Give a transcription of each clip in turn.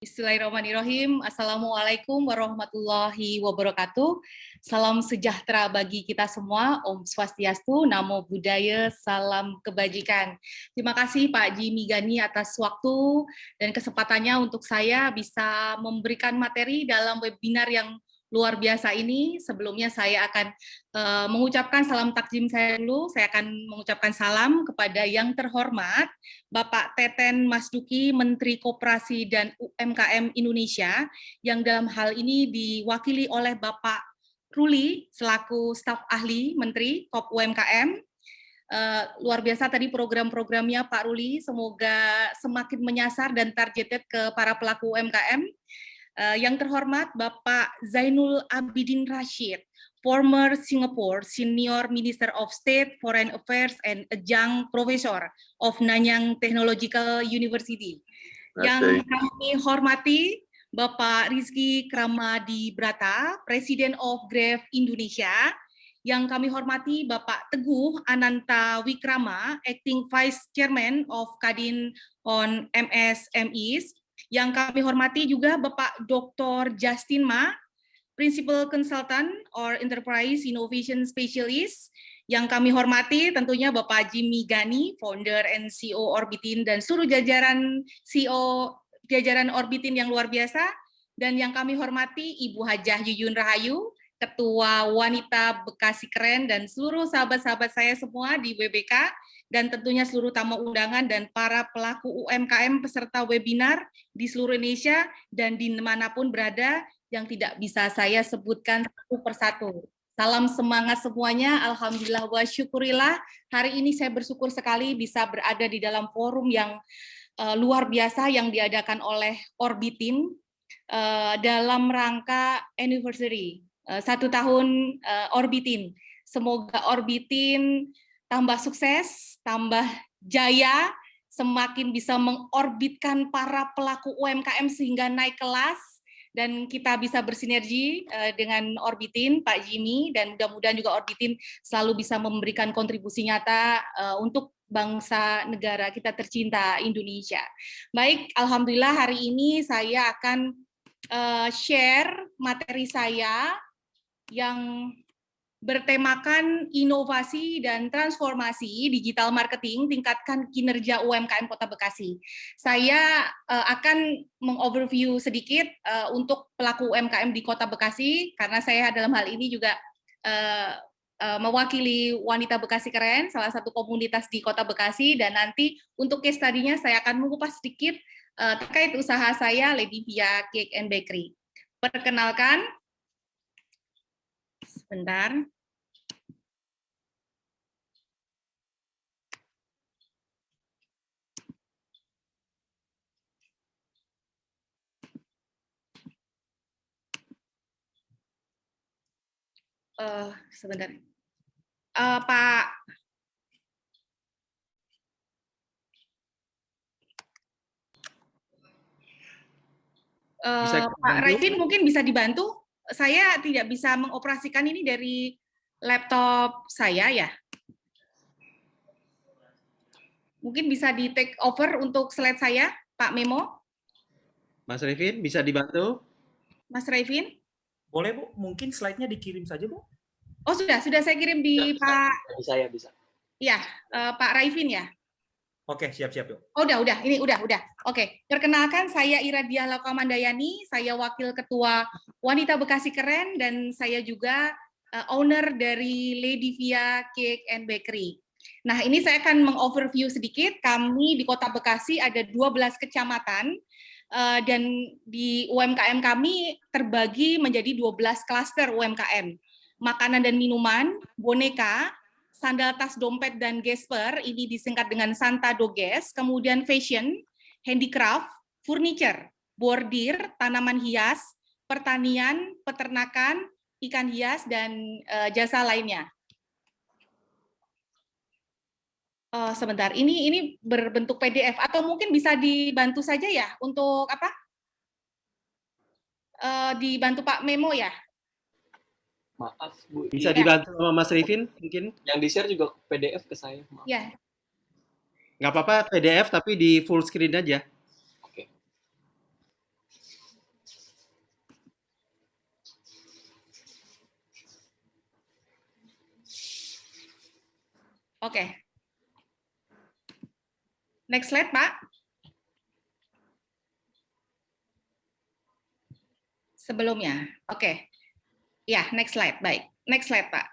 Bismillahirrahmanirrahim. Assalamualaikum warahmatullahi wabarakatuh. Salam sejahtera bagi kita semua. Om Swastiastu, Namo Buddhaya, salam kebajikan. Terima kasih Pak Jimmy Gani atas waktu dan kesempatannya untuk saya bisa memberikan materi dalam webinar yang luar biasa ini. Sebelumnya saya akan mengucapkan salam takjim saya dulu. Saya akan mengucapkan salam kepada yang terhormat Bapak Teten Mas Duki, Menteri Koperasi dan UMKM Indonesia, yang dalam hal ini diwakili oleh Bapak Ruli selaku staf ahli Menteri Kop UMKM. Luar biasa tadi program-programnya Pak Ruli, semoga semakin menyasar dan targeted ke para pelaku UMKM. Yang terhormat Bapak Zainul Abidin Rashid, former Singapore Senior Minister of State Foreign Affairs and Adjunct Professor of Nanyang Technological University. Yang kami hormati Bapak Rizky Kramadi Brata, President of Grab Indonesia. Yang kami hormati Bapak Teguh Ananta Wikrama, Acting Vice Chairman of Kadin on MSMEs. Yang kami hormati juga Bapak Dr. Justin Ma, Principal Consultant or Enterprise Innovation Specialist. Yang kami hormati tentunya Bapak Jimmy Gani, Founder and CEO Orbitin, dan seluruh jajaran CEO jajaran Orbitin yang luar biasa. Dan yang kami hormati Ibu Hajah Yuyun Rahayu, Ketua Wanita Bekasi Keren, dan seluruh sahabat-sahabat saya semua di WBK, dan tentunya seluruh tamu undangan dan para pelaku UMKM peserta webinar di seluruh Indonesia dan di manapun berada yang tidak bisa saya sebutkan satu persatu. Salam semangat semuanya, alhamdulillah wa syukurillah. Hari ini saya bersyukur sekali bisa berada di dalam forum yang luar biasa yang diadakan oleh Orbitin dalam rangka anniversary 1 tahun Orbitin. Semoga Orbitin tambah sukses, tambah jaya, semakin bisa mengorbitkan para pelaku UMKM sehingga naik kelas, dan kita bisa bersinergi dengan Orbitin, Pak Jimmy, dan mudah-mudahan juga Orbitin selalu bisa memberikan kontribusi nyata untuk bangsa negara kita tercinta Indonesia. Baik, alhamdulillah hari ini saya akan share materi saya yang bertemakan inovasi dan transformasi digital marketing, tingkatkan kinerja UMKM Kota Bekasi. Saya akan mengoverview sedikit untuk pelaku UMKM di Kota Bekasi, karena saya dalam hal ini juga mewakili Wanita Bekasi Keren, salah satu komunitas di Kota Bekasi, dan nanti untuk case study-nya saya akan mengupas sedikit terkait usaha saya, Lady Via Cake and Bakery. Perkenalkan, sebentar. Sebentar. Pak Pak Revin mungkin bisa dibantu. Saya tidak bisa mengoperasikan ini dari laptop saya ya. Mungkin bisa di take over untuk slide saya, Pak Memo. Mas Revin, bisa dibantu? Mas Revin? Boleh, Bu. Mungkin slide-nya dikirim saja, Bu. Oh, sudah saya kirim di bisa, Pak. Saya bisa. Ya, Pak Revin ya. Oke, siap-siap, Bu. Oh, udah. Ini udah. Oke, perkenalkan saya Iradia Laukamandayani, saya Wakil Ketua Wanita Bekasi Keren, dan saya juga owner dari Lady Via Cake and Bakery. Nah, ini saya akan mengoverview sedikit. Kami di Kota Bekasi ada 12 kecamatan, dan di UMKM kami terbagi menjadi 12 klaster UMKM. Makanan dan minuman, boneka, sandal tas dompet dan gesper, ini disingkat dengan Santa Doges, kemudian fashion, handicraft, furniture, bordir, tanaman hias, pertanian, peternakan, ikan hias, dan jasa lainnya. Sebentar, ini berbentuk PDF atau mungkin bisa dibantu saja ya untuk apa? Dibantu Pak Memo ya. Maaf, Bu. Bisa dibantu sama Mas Revin mungkin? Yang di-share juga PDF ke saya. Maaf. Ya. Nggak apa-apa PDF tapi di full screen aja. Oke. Oke. Next slide, Pak. Sebelumnya. Oke. Ya, next slide. Baik. Next slide, Pak.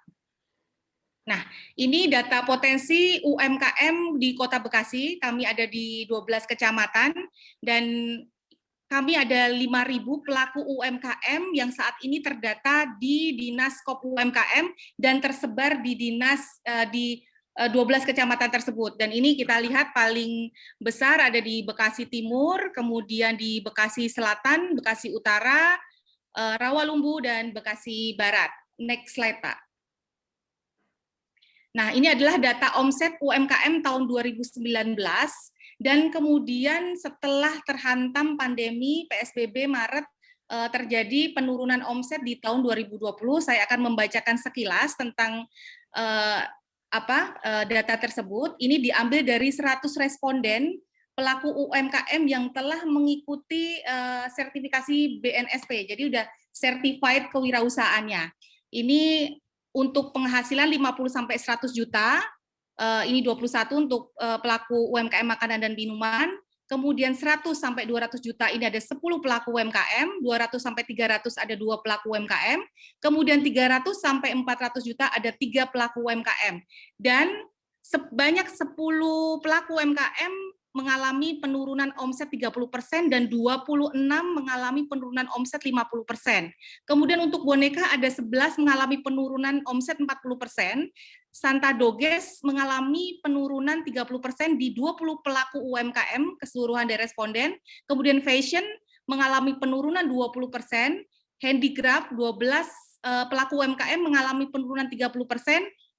Nah, ini data potensi UMKM di Kota Bekasi. Kami ada di 12 kecamatan dan kami ada 5.000 pelaku UMKM yang saat ini terdata di Dinas Kop UMKM dan tersebar di di 12 kecamatan tersebut. Dan ini kita lihat paling besar ada di Bekasi Timur, kemudian di Bekasi Selatan, Bekasi Utara, Rawalumbu, dan Bekasi Barat. Next slide, Pak. Nah, ini adalah data omset UMKM tahun 2019, dan kemudian setelah terhantam pandemi PSBB Maret terjadi penurunan omset di tahun 2020. Saya akan membacakan sekilas tentang data tersebut. Ini diambil dari 100 responden pelaku UMKM yang telah mengikuti sertifikasi BNSP. Jadi udah certified kewirausahaannya. Ini untuk penghasilan 50 sampai 100 juta, ini 21 untuk pelaku UMKM makanan dan minuman, kemudian 100 sampai 200 juta ini ada 10 pelaku UMKM, 200 sampai 300 ada 2 pelaku UMKM, kemudian 300 sampai 400 juta ada 3 pelaku UMKM. Dan sebanyak 10 pelaku UMKM mengalami penurunan omset 30% dan 26 mengalami penurunan omset 50%. Kemudian untuk boneka ada 11 mengalami penurunan omset 40%. Santa Doges mengalami penurunan 30% di 20 pelaku UMKM keseluruhan dari responden. Kemudian fashion mengalami penurunan 20%, handicraft 12 pelaku UMKM mengalami penurunan 30%,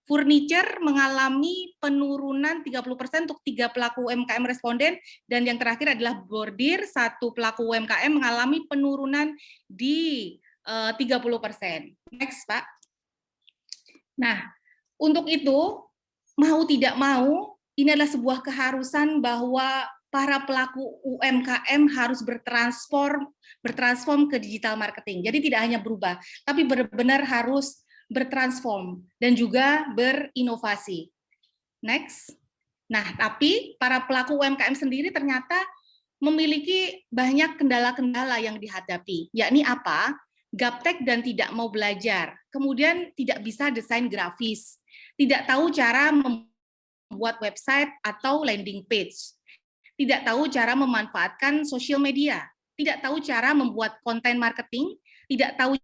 furniture mengalami penurunan 30% untuk 3 pelaku UMKM responden, dan yang terakhir adalah bordir, 1 pelaku UMKM mengalami penurunan di 30%. Next, Pak. Nah, untuk itu, mau tidak mau, ini adalah sebuah keharusan bahwa para pelaku UMKM harus bertransform ke digital marketing. Jadi tidak hanya berubah, tapi benar-benar harus bertransform dan juga berinovasi. Next. Nah, tapi para pelaku UMKM sendiri ternyata memiliki banyak kendala-kendala yang dihadapi, yakni apa? Gaptek dan tidak mau belajar, kemudian tidak bisa desain grafis, tidak tahu cara membuat website atau landing page, tidak tahu cara memanfaatkan sosial media, tidak tahu cara membuat konten marketing, tidak tahu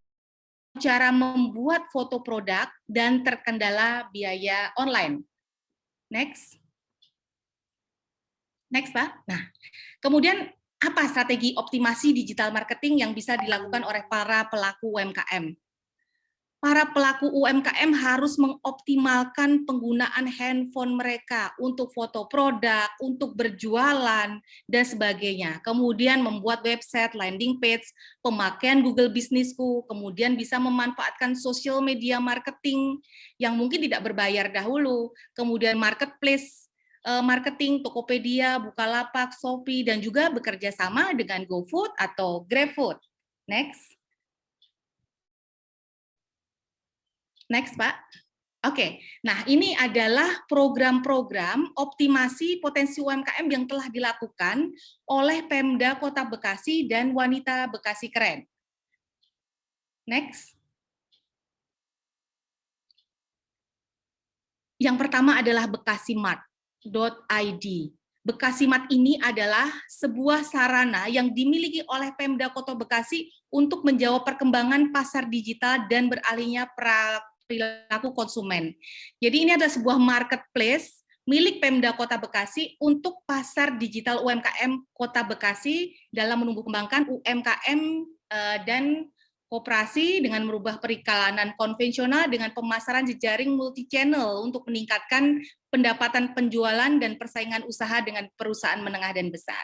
cara membuat foto produk, dan terkendala biaya online. Next. Next, Pak. Nah, kemudian apa strategi optimasi digital marketing yang bisa dilakukan oleh para pelaku UMKM? Para pelaku UMKM harus mengoptimalkan penggunaan handphone mereka untuk foto produk, untuk berjualan, dan sebagainya. Kemudian membuat website, landing page, pemakaian Google Businessku, kemudian bisa memanfaatkan social media marketing yang mungkin tidak berbayar dahulu, kemudian marketplace marketing, Tokopedia, Bukalapak, Shopee, dan juga bekerja sama dengan GoFood atau GrabFood. Next. Next, Pak. Oke, nah ini adalah program-program optimasi potensi UMKM yang telah dilakukan oleh Pemda Kota Bekasi dan Wanita Bekasi Keren. Next. Yang pertama adalah BekasiMart.id. BekasiMart ini adalah sebuah sarana yang dimiliki oleh Pemda Kota Bekasi untuk menjawab perkembangan pasar digital dan beralihnya perilaku konsumen. Jadi ini adalah sebuah marketplace milik Pemda Kota Bekasi untuk pasar digital UMKM Kota Bekasi dalam menumbuh kembangkan UMKM dan koperasi dengan merubah perikanan konvensional dengan pemasaran jejaring multi-channel untuk meningkatkan pendapatan penjualan dan persaingan usaha dengan perusahaan menengah dan besar.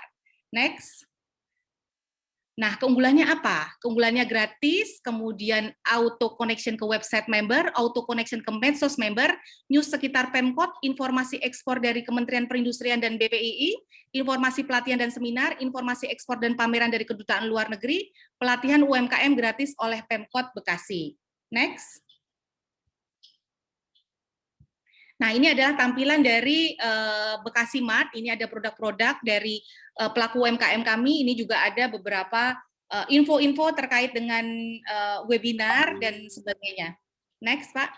Next. Nah, keunggulannya apa? Keunggulannya gratis, kemudian auto connection ke website member, auto connection ke medsos member, news sekitar Pemkot, informasi ekspor dari Kementerian Perindustrian dan BPII, informasi pelatihan dan seminar, informasi ekspor dan pameran dari Kedutaan Luar Negeri, pelatihan UMKM gratis oleh Pemkot Bekasi. Next. Nah, ini adalah tampilan dari Bekasi Mart. Ini ada produk-produk dari pelaku UMKM kami. Ini juga ada beberapa info-info terkait dengan webinar dan sebagainya. Next, Pak.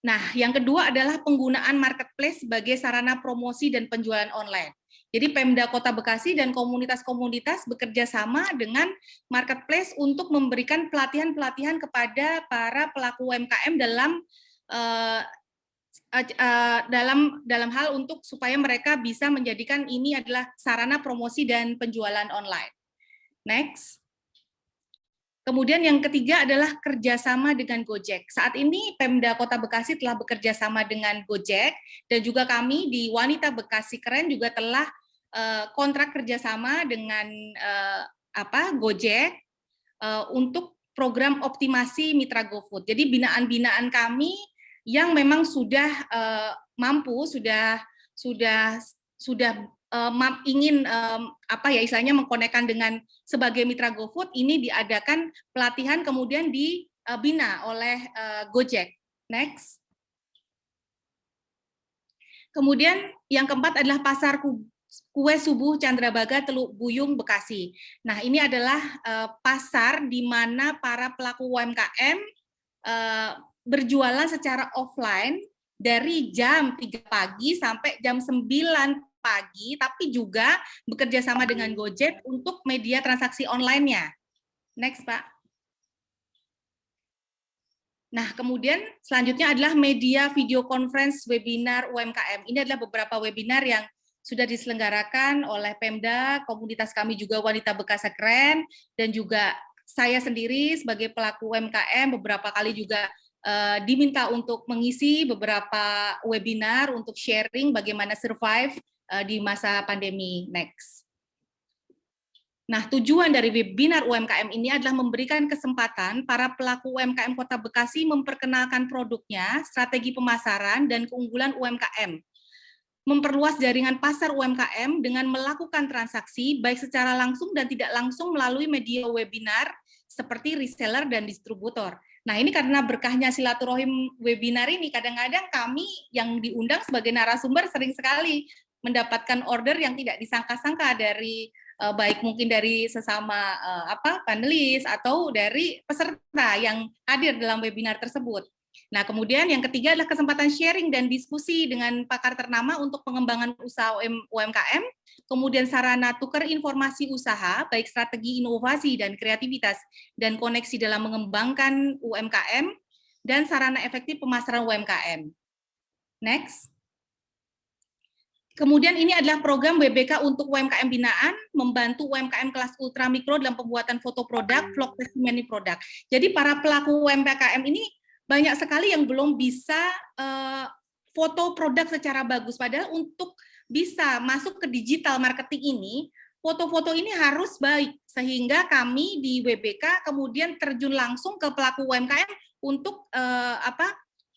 Nah, yang kedua adalah penggunaan marketplace sebagai sarana promosi dan penjualan online. Jadi Pemda Kota Bekasi dan komunitas-komunitas bekerja sama dengan marketplace untuk memberikan pelatihan-pelatihan kepada para pelaku UMKM dalam hal untuk supaya mereka bisa menjadikan ini adalah sarana promosi dan penjualan online. Next. Kemudian yang ketiga adalah kerjasama dengan Gojek. Saat ini Pemda Kota Bekasi telah bekerja sama dengan Gojek dan juga kami di Wanita Bekasi Keren juga telah kontrak kerjasama dengan Gojek untuk program optimasi Mitra GoFood. Jadi binaan-binaan kami yang memang sudah mampu, sudah ingin istilahnya mengkonekkan dengan sebagai mitra GoFood, ini diadakan pelatihan kemudian dibina oleh Gojek. Next. Kemudian yang keempat adalah pasar kue subuh Candrabaga Teluk Buyung Bekasi. Nah, ini adalah pasar di mana para pelaku UMKM berjualan secara offline dari jam 3 pagi sampai jam 9 pagi, tapi juga bekerja sama dengan Gojek untuk media transaksi online-nya. Next, Pak. Nah, kemudian selanjutnya adalah media video conference webinar UMKM. Ini adalah beberapa webinar yang sudah diselenggarakan oleh Pemda, komunitas kami juga Wanita Bekasi Keren, dan juga saya sendiri sebagai pelaku UMKM beberapa kali juga diminta untuk mengisi beberapa webinar untuk sharing bagaimana survive di masa pandemi. Next. Nah, tujuan dari webinar UMKM ini adalah memberikan kesempatan para pelaku UMKM Kota Bekasi memperkenalkan produknya, strategi pemasaran, dan keunggulan UMKM. Memperluas jaringan pasar UMKM dengan melakukan transaksi baik secara langsung dan tidak langsung melalui media webinar seperti reseller dan distributor. Nah, ini karena berkahnya silaturahim webinar ini, kadang-kadang kami yang diundang sebagai narasumber sering sekali mendapatkan order yang tidak disangka-sangka dari baik mungkin dari sesama panelis atau dari peserta yang hadir dalam webinar tersebut. Nah, kemudian yang ketiga adalah kesempatan sharing dan diskusi dengan pakar ternama untuk pengembangan usaha UMKM, kemudian sarana tukar informasi usaha, baik strategi inovasi dan kreativitas, dan koneksi dalam mengembangkan UMKM, dan sarana efektif pemasaran UMKM. Next. Kemudian ini adalah program WBK untuk UMKM binaan, membantu UMKM kelas ultra mikro dalam pembuatan foto produk, vlog testimoni produk. Jadi para pelaku UMKM ini banyak sekali yang belum bisa foto produk secara bagus. Padahal untuk bisa masuk ke digital marketing ini, foto-foto ini harus baik. Sehingga kami di WBK kemudian terjun langsung ke pelaku UMKM untuk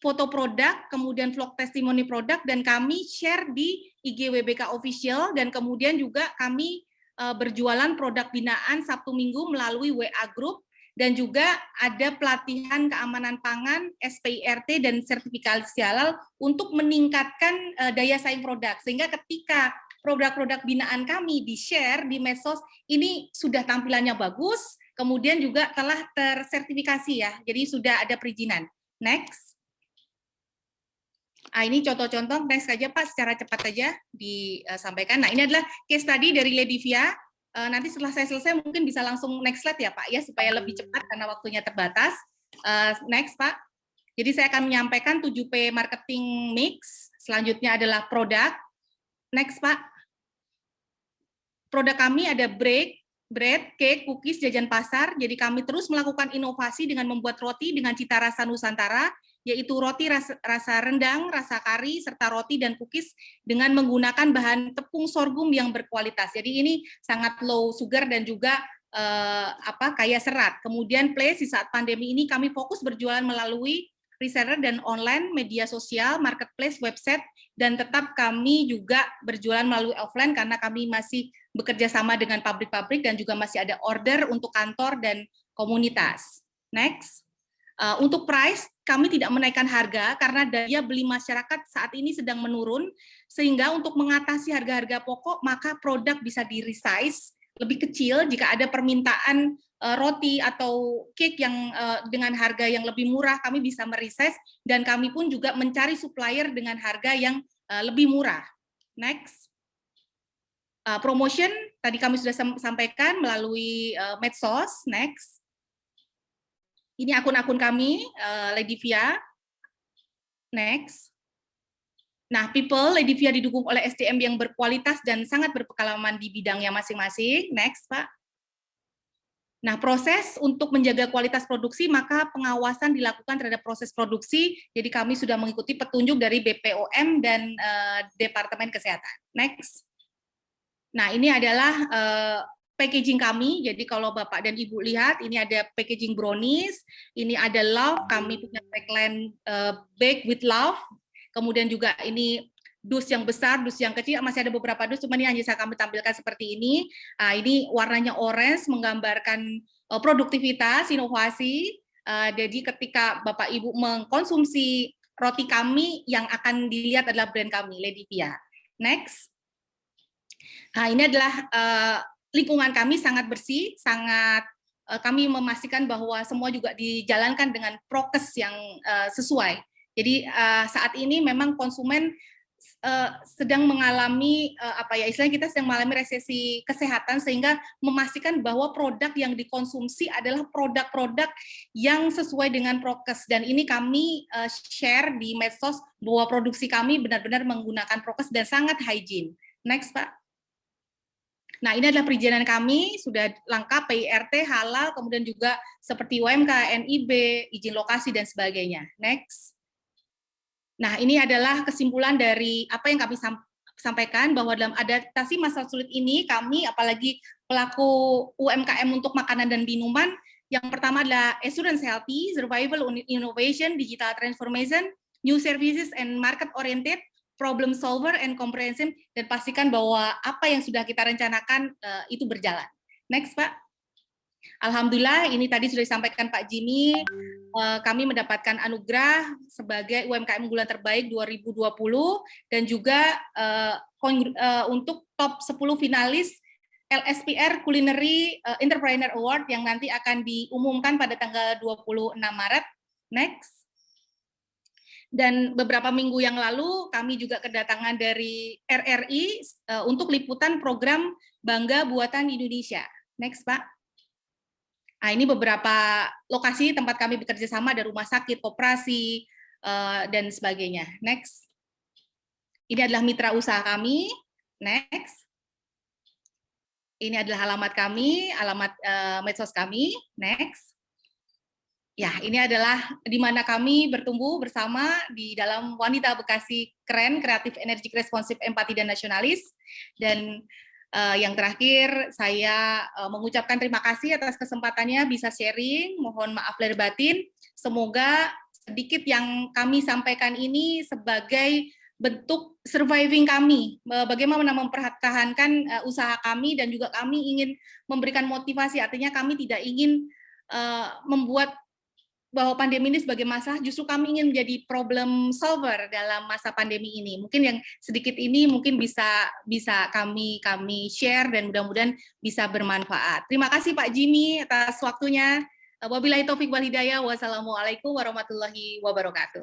foto produk, kemudian vlog testimoni produk, dan kami share di IG WBK Official, dan kemudian juga kami berjualan produk binaan Sabtu Minggu melalui WA Group, dan juga ada pelatihan keamanan pangan, SPIRT, dan sertifikasi halal untuk meningkatkan daya saing produk. Sehingga ketika produk-produk binaan kami di-share di medsos, ini sudah tampilannya bagus, kemudian juga telah tersertifikasi ya, jadi sudah ada perizinan. Next. Ini contoh-contoh, next saja Pak, secara cepat saja disampaikan. Nah, ini adalah case study dari Ledivia. Nanti setelah saya selesai mungkin bisa langsung next slide ya Pak, ya supaya lebih cepat karena waktunya terbatas. Next Pak. Jadi saya akan menyampaikan 7P marketing mix. Selanjutnya adalah produk. Next Pak. Produk kami ada bread, cake, cookies, jajan pasar. Jadi kami terus melakukan inovasi dengan membuat roti dengan cita rasa Nusantara, yaitu roti rasa rendang, rasa kari, serta roti dan cookies dengan menggunakan bahan tepung sorghum yang berkualitas. Jadi ini sangat low sugar dan juga kaya serat. Kemudian Place di saat pandemi ini kami fokus berjualan melalui reseller dan online, media sosial, marketplace, website, dan tetap kami juga berjualan melalui offline karena kami masih bekerja sama dengan pabrik-pabrik dan juga masih ada order untuk kantor dan komunitas. Next. Untuk price, kami tidak menaikkan harga karena daya beli masyarakat saat ini sedang menurun, sehingga untuk mengatasi harga-harga pokok, maka produk bisa di-resize lebih kecil jika ada permintaan roti atau cake yang dengan harga yang lebih murah, kami bisa meresize, dan kami pun juga mencari supplier dengan harga yang lebih murah. Next. Promotion, tadi kami sudah sampaikan melalui medsos. Next. Ini akun-akun kami, Ledivia. Next. Nah, people, Ledivia didukung oleh SDM yang berkualitas dan sangat berpengalaman di bidangnya masing-masing. Next, Pak. Nah, proses untuk menjaga kualitas produksi, maka pengawasan dilakukan terhadap proses produksi. Jadi kami sudah mengikuti petunjuk dari BPOM dan Departemen Kesehatan. Next. Nah, ini adalah packaging kami. Jadi kalau Bapak dan Ibu lihat, ini ada packaging brownies, ini ada love, kami punya tagline bake with love. Kemudian juga ini dus yang besar, dus yang kecil, masih ada beberapa dus, cuma ini hanya saya kami tampilkan seperti ini. Ini warnanya orange, menggambarkan produktivitas, inovasi. Jadi ketika Bapak Ibu mengkonsumsi roti kami, yang akan dilihat adalah brand kami, Ledivia. Next. Nah, ini adalah lingkungan kami sangat bersih, sangat kami memastikan bahwa semua juga dijalankan dengan prokes yang sesuai. Jadi saat ini memang konsumen sedang mengalami istilahnya kita sedang mengalami resesi kesehatan, sehingga memastikan bahwa produk yang dikonsumsi adalah produk-produk yang sesuai dengan prokes, dan ini kami share di medsos bahwa produksi kami benar-benar menggunakan prokes dan sangat hygiene. Next, Pak. Nah, ini adalah perizinan kami, sudah lengkap, PIRT, halal, kemudian juga seperti UMK, NIB, izin lokasi, dan sebagainya. Next. Nah, ini adalah kesimpulan dari apa yang kami sampaikan, bahwa dalam adaptasi masa sulit ini, kami, apalagi pelaku UMKM untuk makanan dan minuman, yang pertama adalah assurance healthy, survival innovation, digital transformation, new services and market oriented, problem solver and comprehensive, dan pastikan bahwa apa yang sudah kita rencanakan itu berjalan. Next, Pak. Alhamdulillah, ini tadi sudah disampaikan Pak Jimmy, kami mendapatkan anugerah sebagai UMKM unggulan terbaik 2020, dan juga untuk top 10 finalis LSPR Culinary Entrepreneur Award yang nanti akan diumumkan pada tanggal 26 Maret. Next. Dan beberapa minggu yang lalu kami juga kedatangan dari RRI untuk liputan program Bangga Buatan Indonesia. Next, Pak. Nah, ini beberapa lokasi tempat kami bekerja sama, ada rumah sakit, koperasi, dan sebagainya. Next. Ini adalah mitra usaha kami. Next. Ini adalah alamat kami, alamat medsos kami. Next. Ya, ini adalah di mana kami bertumbuh bersama di dalam Wanita Bekasi Keren, Kreatif, Energik, Responsif, Empati, dan Nasionalis. Dan yang terakhir, saya mengucapkan terima kasih atas kesempatannya bisa sharing, mohon maaf lahir batin. Semoga sedikit yang kami sampaikan ini sebagai bentuk surviving kami, bagaimana mempertahankan usaha kami, dan juga kami ingin memberikan motivasi, artinya kami tidak ingin membuat bahwa pandemi ini sebagai masalah, justru kami ingin menjadi problem solver dalam masa pandemi ini. Mungkin yang sedikit ini mungkin bisa kami share, dan mudah-mudahan bisa bermanfaat. Terima kasih Pak Jimmy atas waktunya. Wabillahi taufik wal hidayah. Wassalamualaikum warahmatullahi wabarakatuh.